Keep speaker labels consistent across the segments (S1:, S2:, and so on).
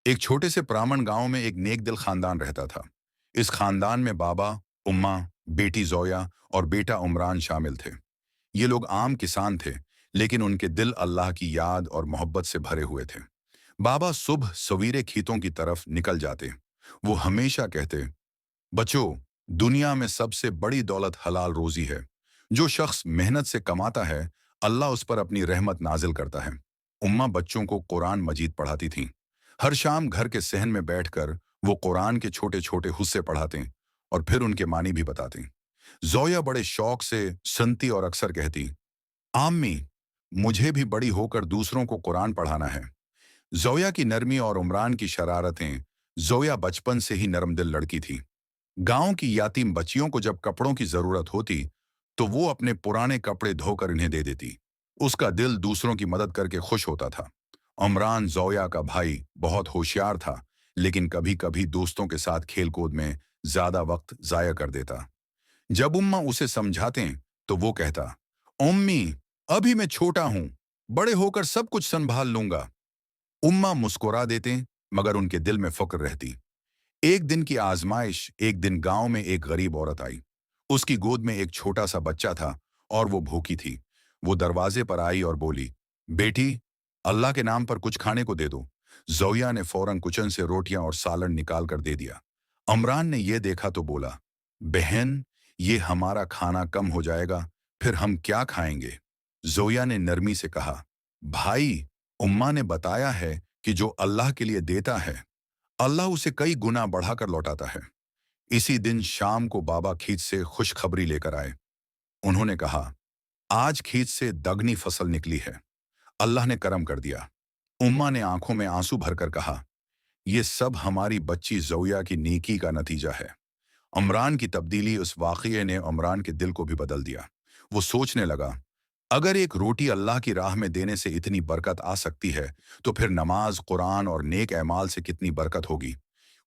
S1: एक छोटे से ब्राह्मण गांव में एक नेक दिल खानदान रहता था। इस खानदान में बाबा, उम्मा, बेटी जोया और बेटा उमरान शामिल थे। ये लोग आम किसान थे, लेकिन उनके दिल अल्लाह की याद और मोहब्बत से भरे हुए थे। बाबा सुबह सवेरे खेतों की तरफ निकल जाते। वो हमेशा कहते, बच्चों, दुनिया में सबसे बड़ी दौलत हलाल रोजी है। जो शख्स मेहनत से कमाता है, अल्लाह उस पर अपनी रहमत नाजिल करता है। उम्मा बच्चों को कुरान मजीद पढ़ाती थीं। हर शाम घर के सहन में बैठकर वो कुरान के छोटे छोटे हुस्से पढ़ाते और फिर उनके मानी भी बताते। जोया बड़े शौक से सुनती और अक्सर कहती, आम्मी, मुझे भी बड़ी होकर दूसरों को कुरान पढ़ाना है। जोया की नरमी और उमरान की शरारतें। जोया बचपन से ही नरम दिल लड़की थी। गांव की यातीम बच्चियों को जब कपड़ों की जरूरत होती, तो वो अपने पुराने कपड़े धोकर इन्हें दे देती। उसका दिल दूसरों की मदद करके खुश होता था। उमरान जोया का भाई बहुत होशियार था, लेकिन कभी कभी दोस्तों के साथ खेलकूद में ज्यादा वक्त जाया कर देता। जब उम्मा उसे समझाते तो वो कहता, उम्मी, अभी मैं छोटा हूं, बड़े होकर सब कुछ संभाल लूंगा। उम्मा मुस्कुरा देते, मगर उनके दिल में फक्र रहती। एक दिन की आजमाइश। एक दिन गांव में एक गरीब औरत आई। उसकी गोद में एक छोटा सा बच्चा था और वो भूखी थी। वो दरवाजे पर आई और बोली, बेटी, अल्लाह के नाम पर कुछ खाने को दे दो। जोया ने फौरन किचन से रोटियां और सालन निकाल कर दे दिया। अमरान ने यह देखा तो बोला, बहन, ये हमारा खाना कम हो जाएगा, फिर हम क्या खाएंगे? जोया ने नरमी से कहा, भाई, उम्मा ने बताया है कि जो अल्लाह के लिए देता है, अल्लाह उसे कई गुना बढ़ाकर लौटाता है। इसी दिन शाम को बाबा खेत से खुशखबरी लेकर आए। उन्होंने कहा, आज खेत से दगनी फसल निकली है। अल्लाह ने करम कर दिया। उम्मा ने आंखों में आंसू भरकर कहा, यह सब हमारी बच्ची जोया की नेकी का नतीजा है। उमरान की तब्दीली। उस वाक़ये ने उमरान के दिल को भी बदल दिया। वो सोचने लगा, अगर एक रोटी अल्लाह की राह में देने से इतनी बरकत आ सकती है, तो फिर नमाज, कुरान और नेक अमाल से कितनी बरकत होगी।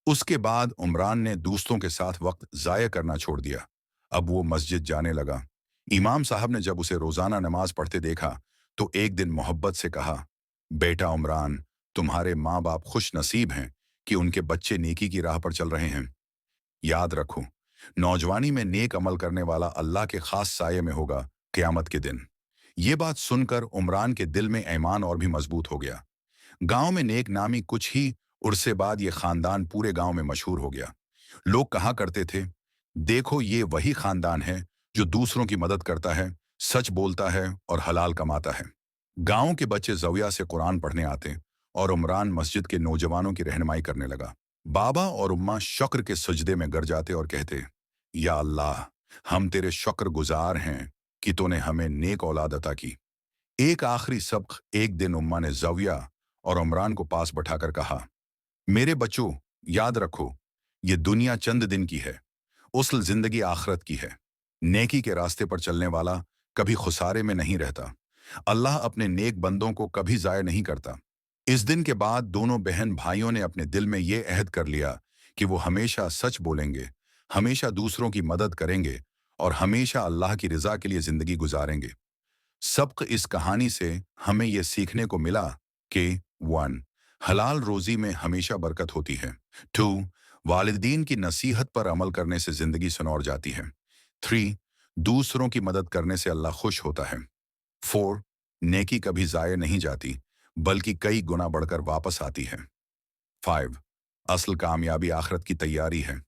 S1: उसके बाद उमरान ने दोस्तों के साथ वक्त ज़ाया करना छोड़ दिया। अब वो मस्जिद जाने लगा। इमाम साहब ने जब उसे रोज़ाना नमाज पढ़ते देखा, तो एक दिन मोहब्बत से कहा, बेटा उमरान, तुम्हारे माँ बाप खुश नसीब हैं कि उनके बच्चे नेकी की राह पर चल रहे हैं। याद रखो, नौजवानी में नेक अमल करने वाला अल्लाह के खास साये में होगा क़यामत के दिन। ये बात सुनकर उमरान के दिल में ईमान और भी मजबूत हो गया। गांव में नेक नामी कुछ ही उर्से बाद ये खानदान पूरे गांव में मशहूर हो गया। लोग कहा करते थे, देखो, ये वही खानदान है जो दूसरों की मदद करता है, सच बोलता है और हलाल कमाता है। गांव के बच्चे जविया से कुरान पढ़ने आते और उमरान मस्जिद के नौजवानों की रहनुमाई करने लगा। बाबा और उम्मा शुक्र के सजदे में गिर जाते और कहते, या अल्लाह, हम तेरे शुक्र गुजार हैं कि तूने हमें नेक औलाद अता की। एक आखिरी सबक। एक दिन उम्मा ने जविया और उमरान को पास बैठाकर कहा, मेरे बच्चों, याद रखो, ये दुनिया चंद दिन की है, उसल जिंदगी आखरत की है। नेकी के रास्ते पर चलने वाला कभी खुसारे में नहीं रहता। अल्लाह अपने नेक बंदों को कभी जाया नहीं करता। इस दिन के बाद दोनों बहन भाइयों ने अपने दिल में ये अहद कर लिया कि वो हमेशा सच बोलेंगे, हमेशा दूसरों की मदद करेंगे और हमेशा अल्लाह की रजा के लिए जिंदगी गुजारेंगे। सबक इस कहानी से हमें यह सीखने को मिला कि 1. हलाल रोजी में हमेशा बरकत होती है। 2. वालिदीन की नसीहत पर अमल करने से जिंदगी संवर जाती है। 3. दूसरों की मदद करने से अल्लाह खुश होता है। 4. नेकी कभी जाया नहीं जाती, बल्कि कई गुना बढ़कर वापस आती है। 5. असल कामयाबी आखिरत की तैयारी है।